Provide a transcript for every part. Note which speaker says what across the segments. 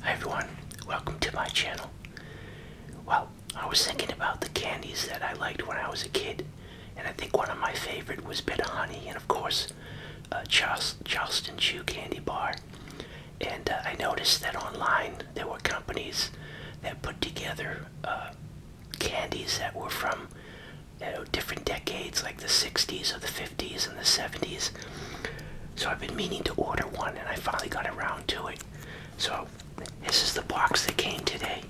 Speaker 1: Hi everyone, welcome to my channel. Well, I was thinking about the candies that I liked when I was a kid, and I think one of my favorite was Bit of Honey, and of course, Charleston Chew candy bar. And I noticed that online there were companies that put together candies that were from different decades, like the 60s or the 50s and the 70s. So I've been meaning to order one, and I finally got around to it. So this is the box that came today.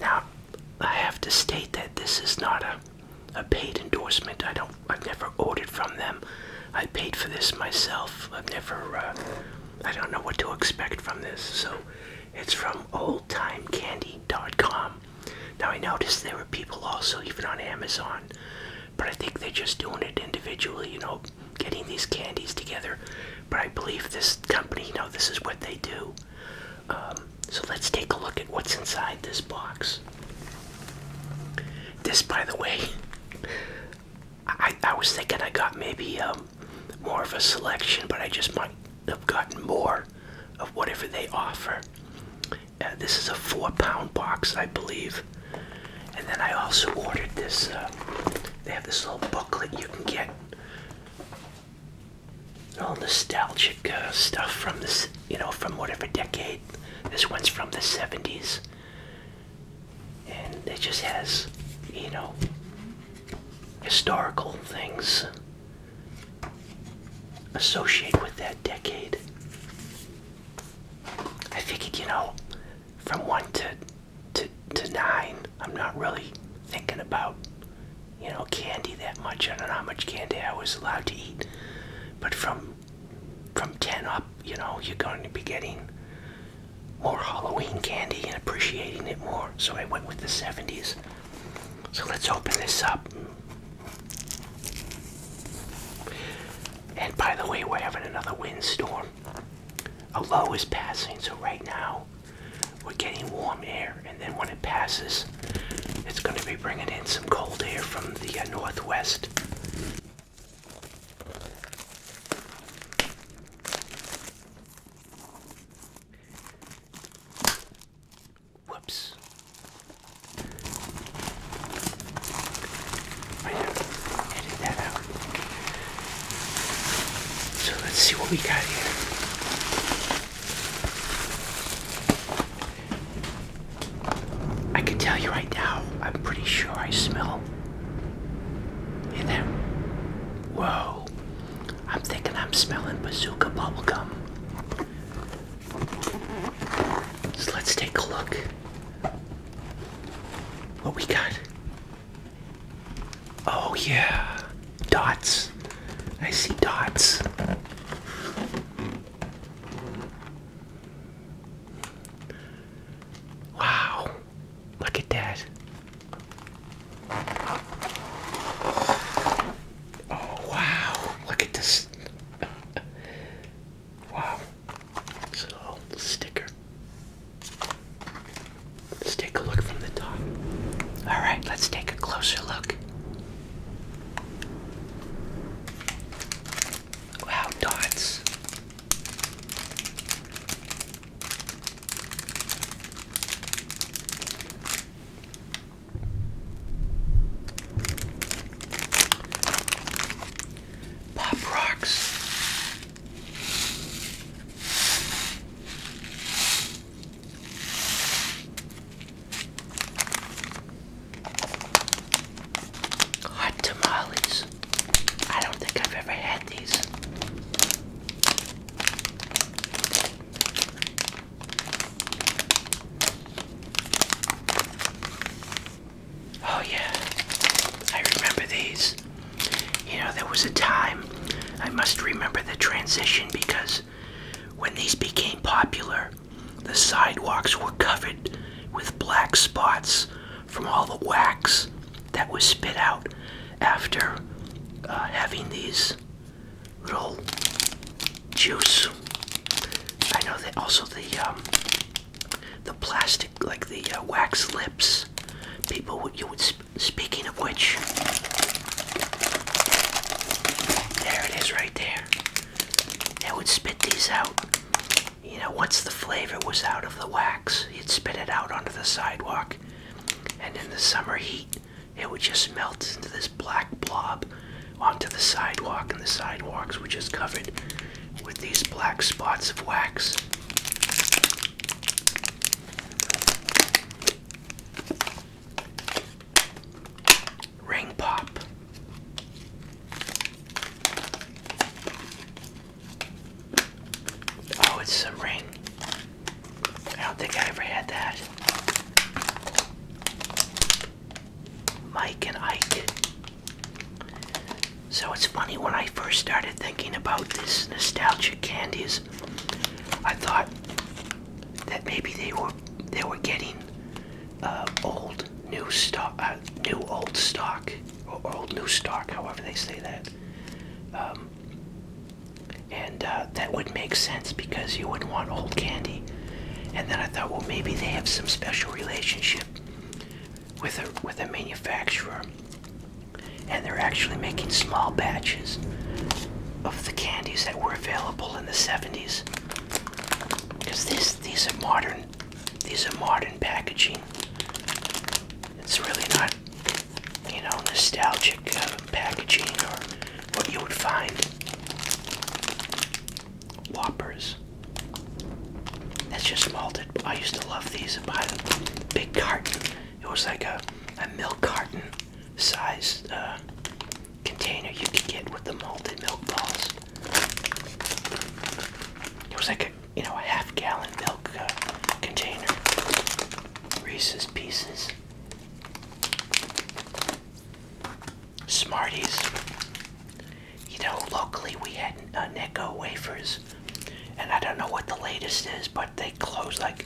Speaker 1: Now, I have to state that this is not a paid endorsement. I've never ordered from them. I paid for this myself. I don't know what to expect from this. So it's from oldtimecandy.com. Now I noticed there were people also even on Amazon, but I think they're just doing it individually, getting these candies together. But I believe this company, this is what they do. So let's take a look at what's inside this box. This, by the way, I was thinking I got maybe more of a selection, but I just might have gotten more of whatever they offer. This is a 4-pound box, I believe. And then I also ordered this, they have this little booklet you can get. All nostalgic stuff from this, from whatever decade. This one's from the 70's. And it just has, historical things associated with that decade. I figured, from 1 to 9, I'm not really thinking about, candy that much. I don't know how much candy I was allowed to eat. But from 10 up, you're going to be getting more Halloween candy and appreciating it more. So I went with the 70's. So let's open this up. And by the way, we're having another windstorm. A low is passing, so right now we're getting warm air, and then when it passes, it's going to be bringing in some cold air from the northwest. Whoops. I edit that out. So let's see what we got here. I can tell you right now, I'm pretty sure I smell. Hear that? Whoa. I'm thinking I'm smelling bazooka bubblegum. So let's take a look. What we got? Oh yeah. Dots. I see dots. Wow. Look at that. Oh, wow. Look at this. Wow. It's a little sticker. Let's take a look from the top. All right, let's take a closer look. Wow, dots. Pop rocks. Hot tamales. I don't think I've ever had these. Oh yeah, I remember these. There was a time, I must remember the transition, because when these became popular, the sidewalks were covered with black spots from all the wax that was spit out after having these little juice. I know that also the plastic, like the wax lips. Speaking of which, there it is right there. would spit these out. Once the flavor was out of the wax, he'd spit it out onto the sidewalk. And in the summer heat, it would just melt into this black blob onto the sidewalk, and the sidewalks were just covered with these black spots of wax. Ring pop. Oh, it's a ring. I don't think I ever had that. Mike and Ike. So it's funny, when I first started thinking about this nostalgic candies, I thought that maybe they were getting old new stock, or old new stock, however they say that. And that would make sense, because you wouldn't want old candy. And then I thought, well, maybe they have some special relationship with a manufacturer, and they're actually making small batches of the candies that were available in the 70's. Because these are modern packaging. It's really not, nostalgic packaging or what you would find. Whoppers. That's just malted. I used to love these. Buy the big carton. It was like a milk carton sized container you could get with the malted milk balls. It was like a half-gallon milk container. Reese's Pieces. Smarties. Locally we had Necco wafers, and I don't know what the latest is, but they closed, like,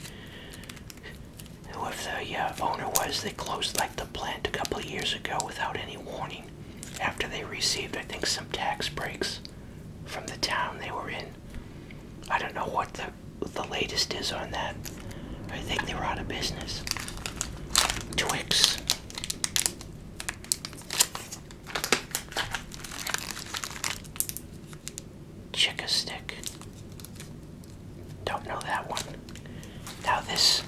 Speaker 1: whoever the owner was, they closed like the plant a couple of years ago without any warning, after they received, I think, some tax breaks from the town they were in. I don't know what the latest is on that. I think they were out of business. Twix. Chick-a-stick. Don't know that one. Now this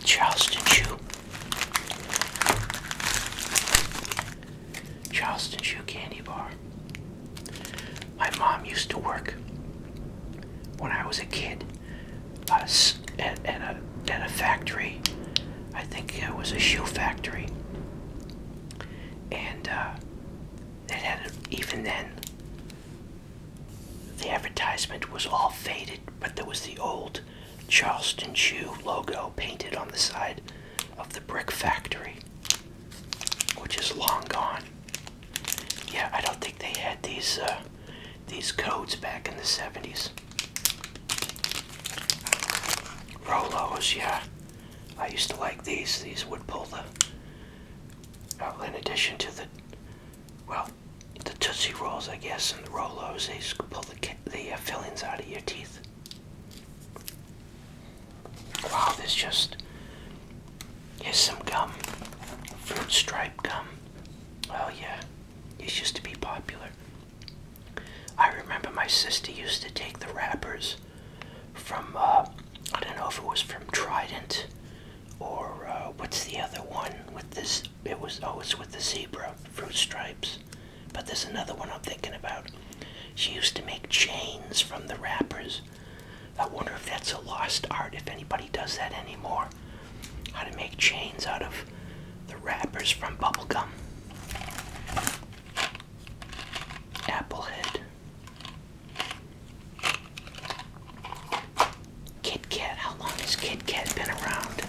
Speaker 1: Charleston Chew. Charleston Chew candy bar. My mom used to work, when I was a kid, at a factory. I think it was a shoe factory. And it had, even then, the advertisement was all faded, but there was the old Charleston Chew logo painted on the side of the brick factory, which is long gone. Yeah, I don't think they had these codes back in the 70's. Rolos, yeah. I used to like these. These would pull in addition to the Tootsie Rolls, I guess, and the Rolos, they used to pull the fillings out of your teeth. Wow, here's some gum. Fruit stripe gum. Oh yeah, these used to be popular. I remember my sister used to take the wrappers from, I don't know if it was from Trident, or what's the other one with this? It's with the zebra fruit stripes. But there's another one I'm thinking about. She used to make chains from the wrappers. I wonder if that's a lost art, if anybody does that anymore. How to make chains out of the wrappers from bubblegum. Applehead. Kit Kat. How long has Kit Kat been around?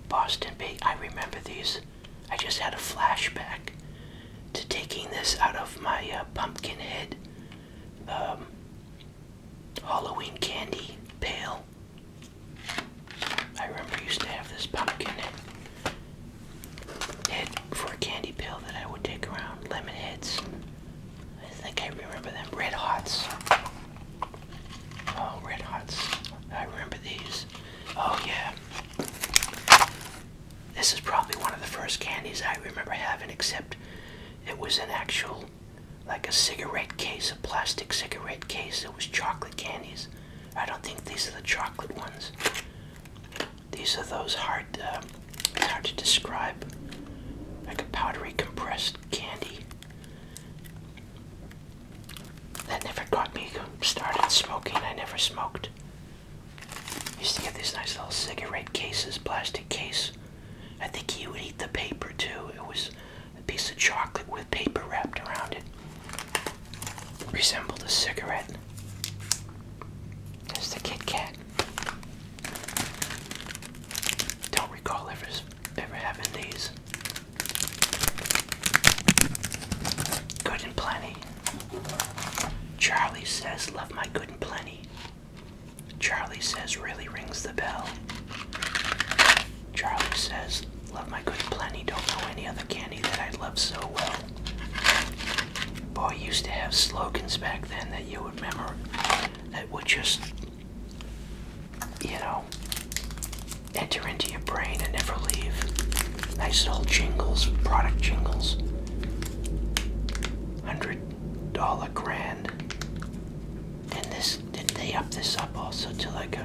Speaker 1: Boston Bake. I remember these. I just had a flashback to taking this out of my Pumpkinhead Halloween candy pail. I remember I used to have this Pumpkinhead for a candy pail that I would take around. Lemon Heads. I think I remember them. Red Hots. Oh, Red Hots. I remember these. Oh, yeah. This is probably one of the first candies I remember having, except it was an actual like a cigarette case, a plastic cigarette case. It was chocolate candies. I don't think these are the chocolate ones. These are those hard to describe, like a powdery compressed candy. That never got me started smoking. I never smoked. I used to get these nice little cigarette cases, plastic case. I think you would eat the paper too. It was a piece of chocolate with paper wrapped around it. Resembled a cigarette. There's the Kit Kat. Don't recall ever having these. Good and Plenty. Charlie says, love my Good and Plenty. Charlie says, really rings the bell. Charlie says, love my Good and Plenty. Don't know any other candy that I love so well. Boy, used to have slogans back then that you would remember that would just, enter into your brain and never leave. Nice little jingles, product jingles. $100 grand. Didn't they up this up also to like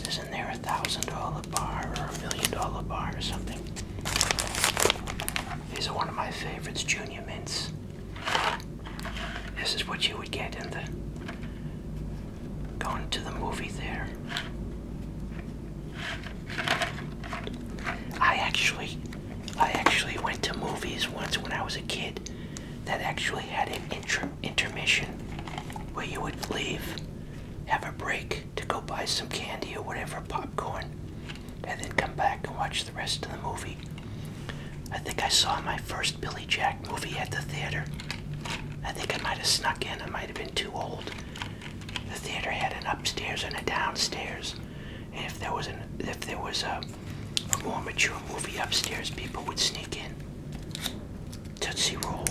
Speaker 1: isn't there $1,000 bar or $1 million bar or something? These are one of my favorites, Junior Mints. This is what you would get in going to the movie theater. I actually went to movies once when I was a kid that actually had an intermission where you would leave, have a break to go buy some candy or whatever, popcorn, and then come back and watch the rest of the movie. I think I saw my first Billy Jack movie at the theater. I think I might have snuck in. I might have been too old. The theater had an upstairs and a downstairs. And if there was a more mature movie upstairs, people would sneak in. Tootsie Roll.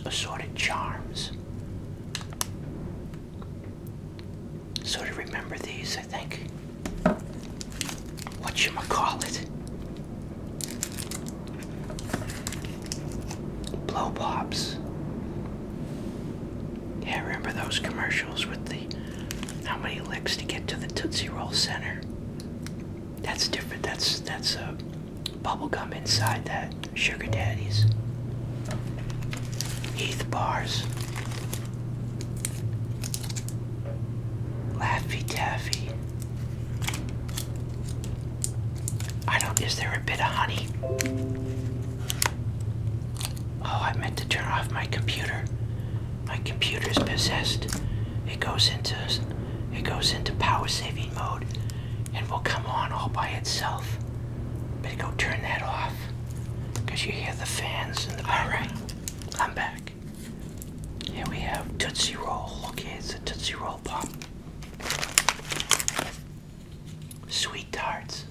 Speaker 1: Assorted Charms. Sort of remember these, I think. Whatchamacallit. Blow Pops. Yeah, I remember those commercials with the how many licks to get to the Tootsie Roll center. That's different. That's a bubble gum inside that. Sugar Daddies. Heath Bars. Laffy Taffy. Is there a bit of honey? Oh, I meant to turn off my computer. My computer's possessed. It goes into power saving mode and will come on all by itself. Better go turn that off, because you hear the fans and the Alright, I'm back. Here we have Tootsie Roll. Okay, it's a Tootsie Roll Pop. Sweet Tarts.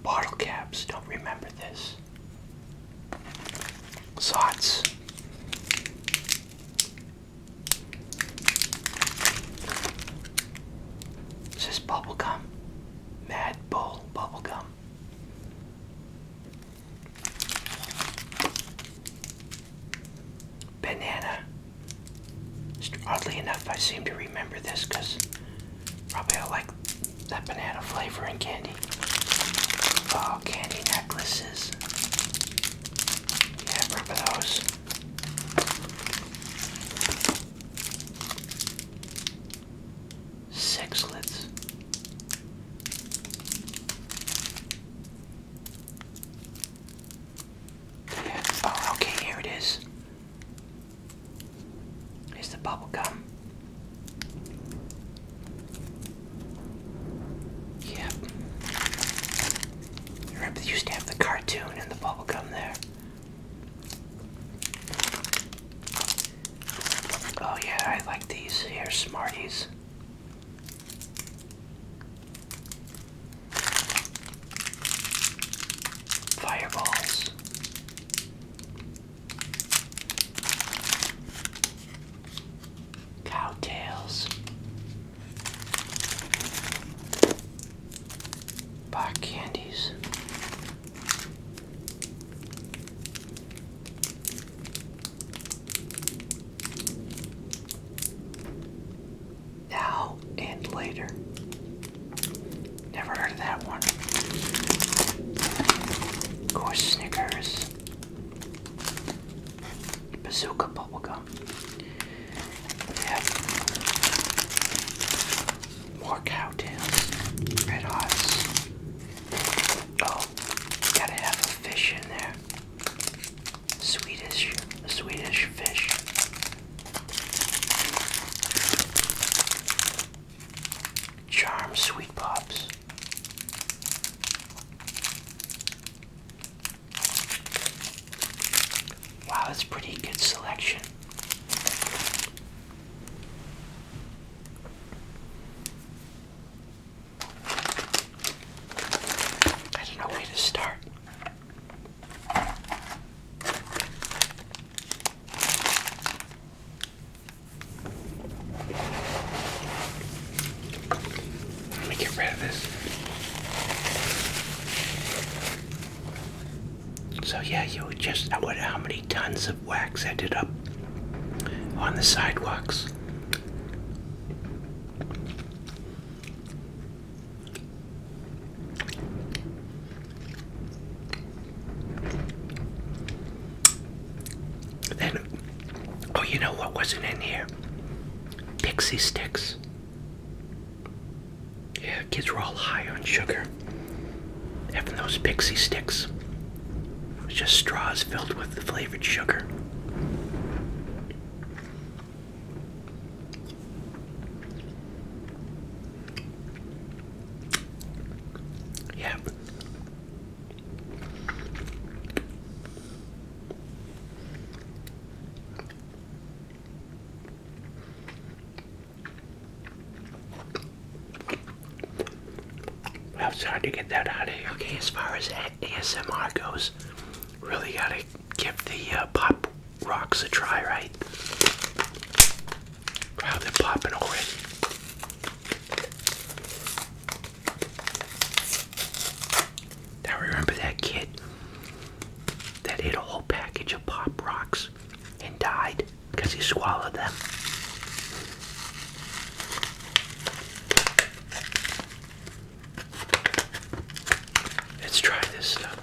Speaker 1: Bottle caps, don't remember this. Sots. Is this bubblegum? Mad Bull bubblegum. Banana. Oddly enough, I seem to remember this because probably I like that banana flavor in candy. Oh, candy necklaces. Yeah, remember those? Sixlets. Yeah. Oh, okay, here it is. Here's the bubble gum. Yep. Remember, they used to have the cartoon and the bubble gum there. Oh yeah, I like these here, Smarties. Fireballs. Cowtails. bar candies. Now and later. Never heard of that one. Of course, Snickers. Bazooka bubblegum. Yep. More Cowtails. Red Hots. Oh, gotta have a fish in there. Swedish fish. Charm Sweet Pops. Wow, that's pretty good selection. I don't know where to start. Let me get rid of this. So yeah, I wonder how many tons of wax ended up on the sidewalks. Then, oh, you know what wasn't in here? Dixie Sticks. Yeah, kids were all high on sugar. Having those Dixie Sticks. It was just straws filled with the flavored sugar. Yeah. Well, it's hard to get that out of here. Okay, as far as ASMR goes, really gotta give the pop rocks a try, right? Wow, they're popping already. Now remember that kid that ate a whole package of pop rocks and died because he swallowed them? Let's try this stuff.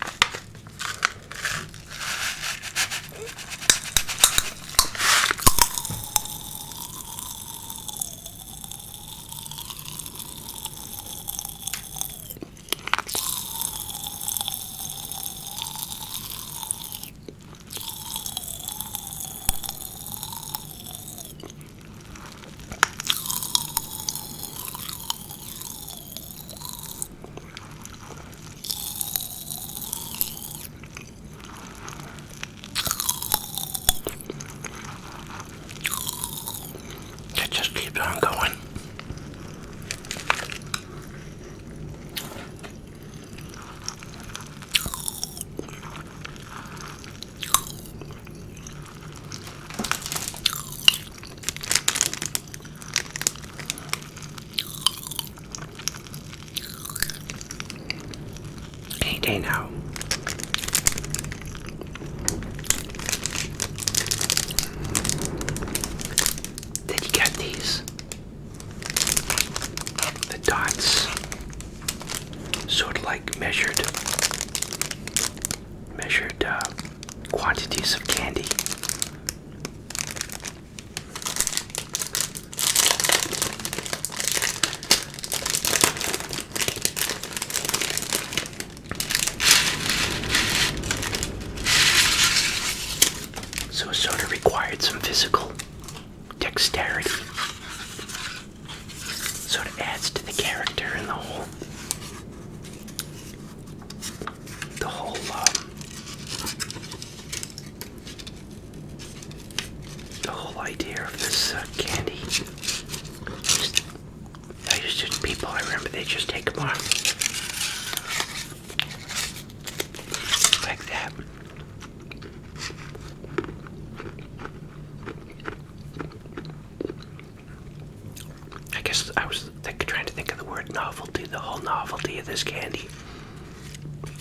Speaker 1: Just keep on going. Any day now. Then you got these. The dots. Sort of like measured quantities of candy. So it sort of required some physical dexterity. Sort of adds to the character and the whole idea of this candy. People, I remember they just take them off like that. I guess I was trying to think of the word enough. the whole novelty of this candy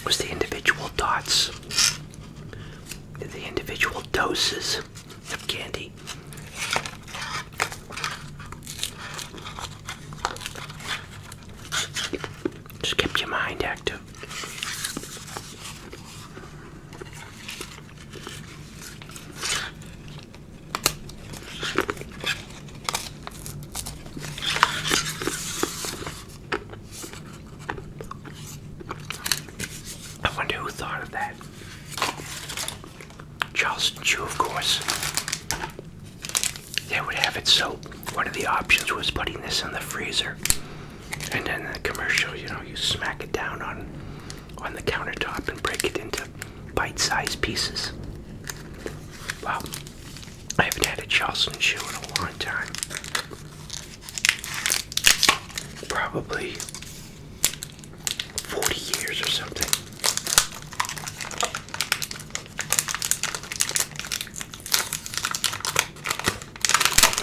Speaker 1: was the individual dots, the individual doses of candy. Just kept your mind active. I wonder who thought of that. Charleston Chew, of course. They would have it so one of the options was putting this in the freezer. And then in the commercial, you smack it down on the countertop and break it into bite-sized pieces. Wow. I haven't had a Charleston Chew in a long time. Probably 40 years or something.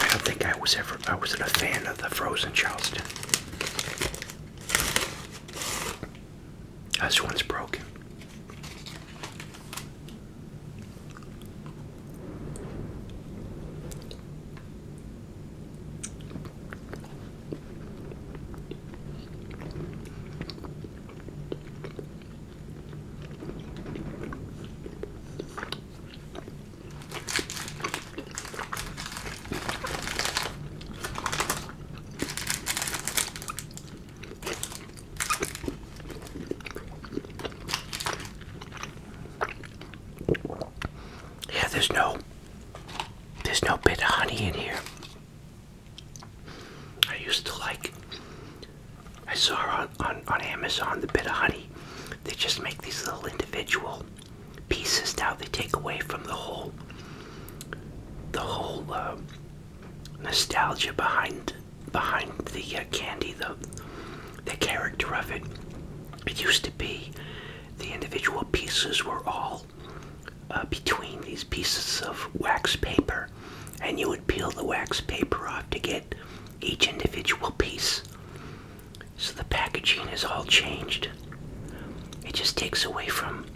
Speaker 1: I don't think I wasn't a fan of the frozen Charleston. This one's broken. There's no bit of honey in here. I saw on Amazon the bit of honey. They just make these little individual pieces. Now they take away from the whole nostalgia behind the candy, the character of it. It used to be the individual pieces were all between these pieces of wax paper, and you would peel the wax paper off to get each individual piece. So the packaging is all changed. It just takes away from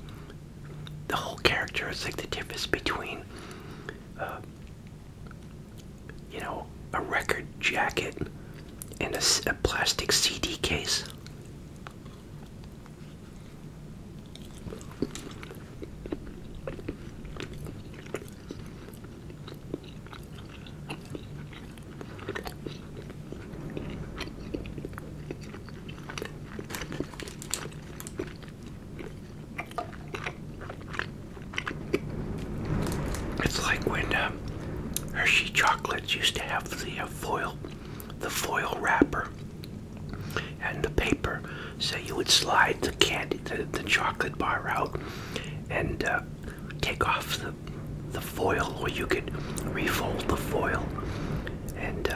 Speaker 1: the whole character. It's like the difference between a record jacket and a plastic CD case. It's like when Hershey chocolates used to have the foil wrapper and the paper, so you would slide the candy, the chocolate bar out, and take off the foil, or you could refold the foil and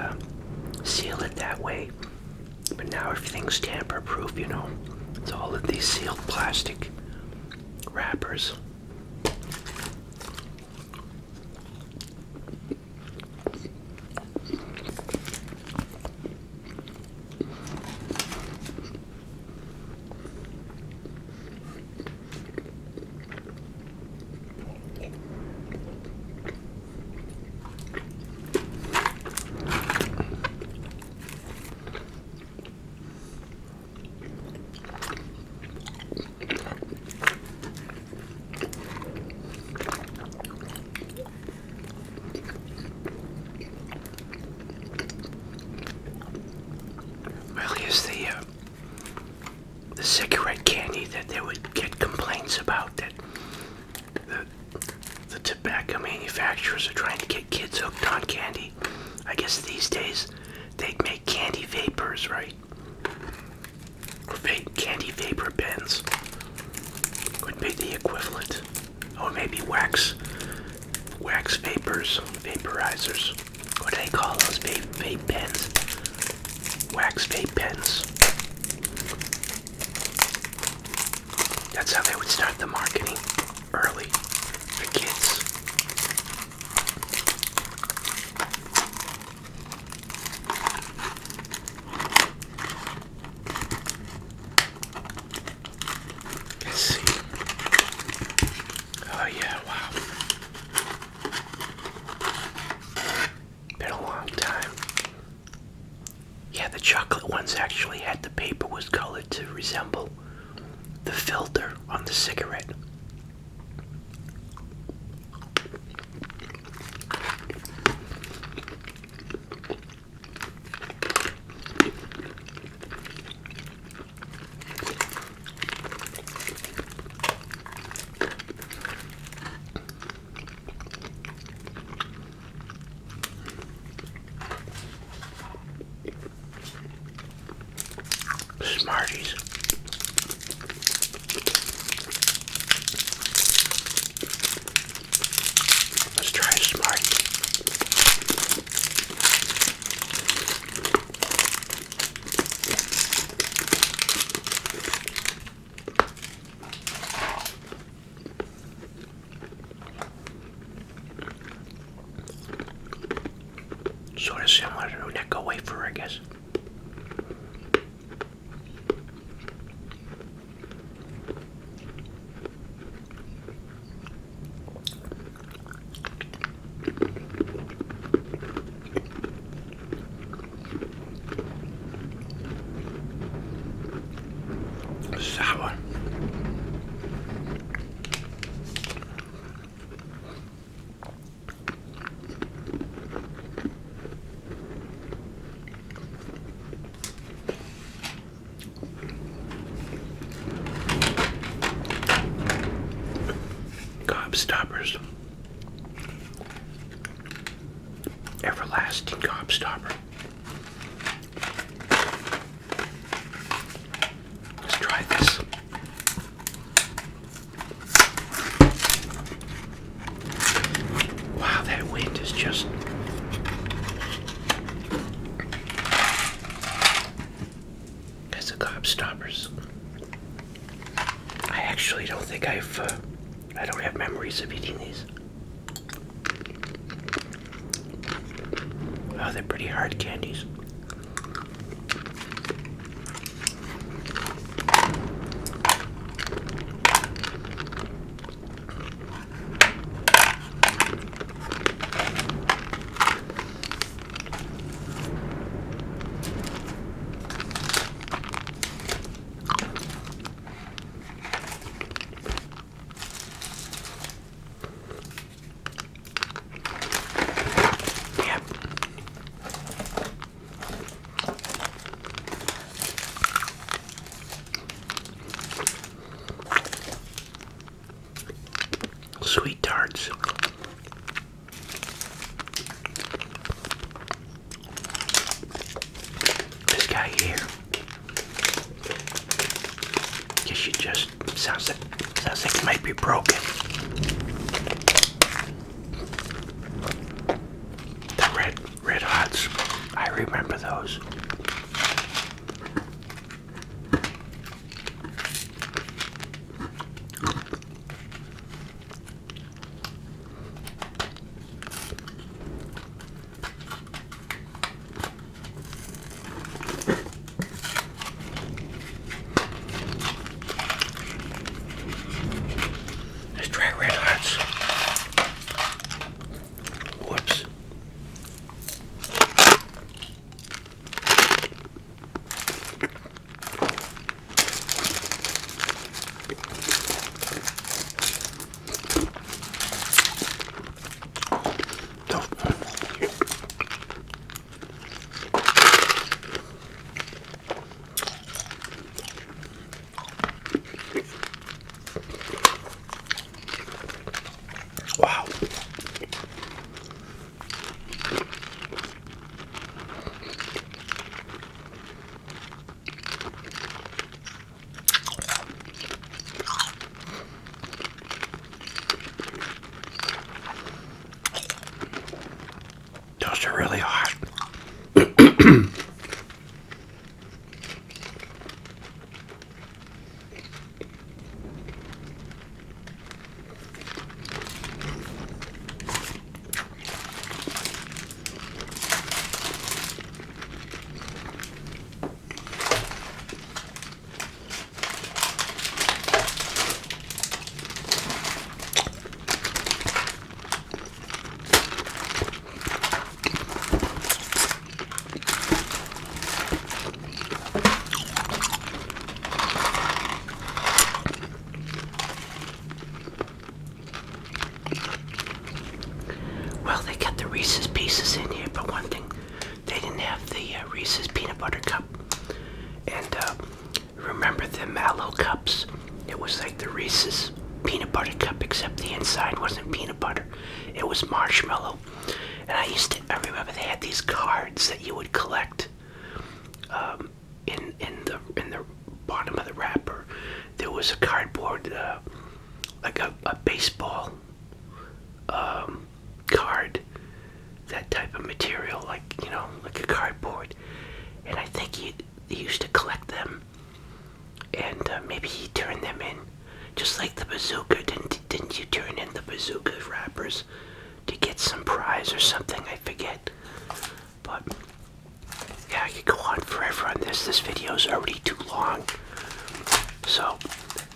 Speaker 1: seal it that way. But now everything's tamper-proof, It's all in these sealed plastic wrappers. The cigarette candy that they would get complaints about, that the tobacco manufacturers are trying to get kids hooked on candy. I guess these days they'd make candy vapors, right? Or candy vapor pens would be the equivalent. Or maybe wax vapors, vaporizers. What do they call those vape pens? Wax vape pens. That's how they would start the marketing early for kids. to resemble the filter on the cigarette. Smarties. Let's try a Smartie. Sort of similar to a Necco wafer, I guess. Sour. Gobstoppers. Everlasting gobstopper. Let's try this. Wow, that wind is just... That's the gobstoppers. I actually don't think I don't have memories of eating these. Oh, they're pretty hard candies. Sweet tarts. This guy here. Guess you just sounds like it might be broken. The red hots. I remember those. the Mallow cups. It was like the Reese's peanut butter cup, except the inside wasn't peanut butter. It was marshmallow. And I remember they had these cards that you would collect in the bottom of the wrapper. There was a cardboard, like a baseball card, that type of material, like like a cardboard. And I think he used to collect them, and maybe he turned them in, just like the bazooka. Didn't you turn in the bazooka wrappers to get some prize or something? I forget. But yeah, I could go on forever on this. This video is already too long, so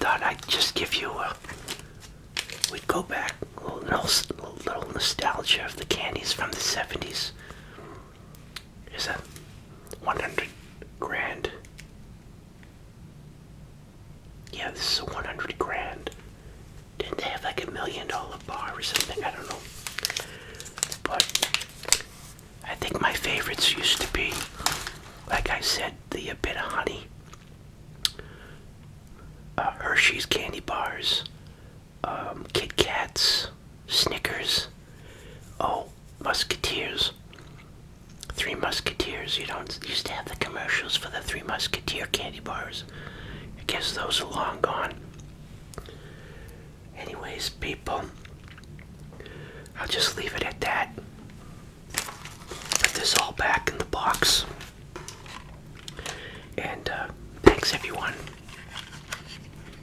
Speaker 1: thought I'd just give you we'd go back a little nostalgia of the candies from the 70's. Here's a 100 grand. Yeah, this is a 100 grand. Didn't they have like $1 million bar or something? I don't know. But I think my favorites used to be, like I said, the Bit of Honey, Hershey's candy bars, Kit Kats, Snickers, Musketeers. Three Musketeers. You don't used to have the commercials for the Three Musketeer candy bars. I guess those are long gone. Anyways, people, I'll just leave it at that. Put this all back in the box. And thanks everyone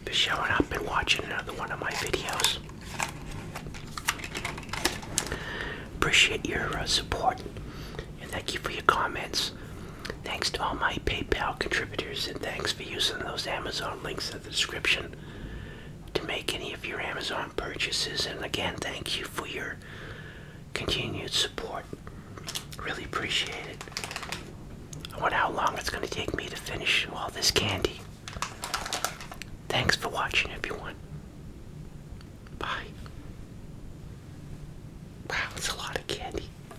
Speaker 1: for showing up and watching another one of my videos. Appreciate your support. Thank you for your comments. Thanks to all my PayPal contributors, and thanks for using those Amazon links in the description to make any of your Amazon purchases. And again, thank you for your continued support. Really appreciate it. I wonder how long it's going to take me to finish all this candy. Thanks for watching, everyone. Bye.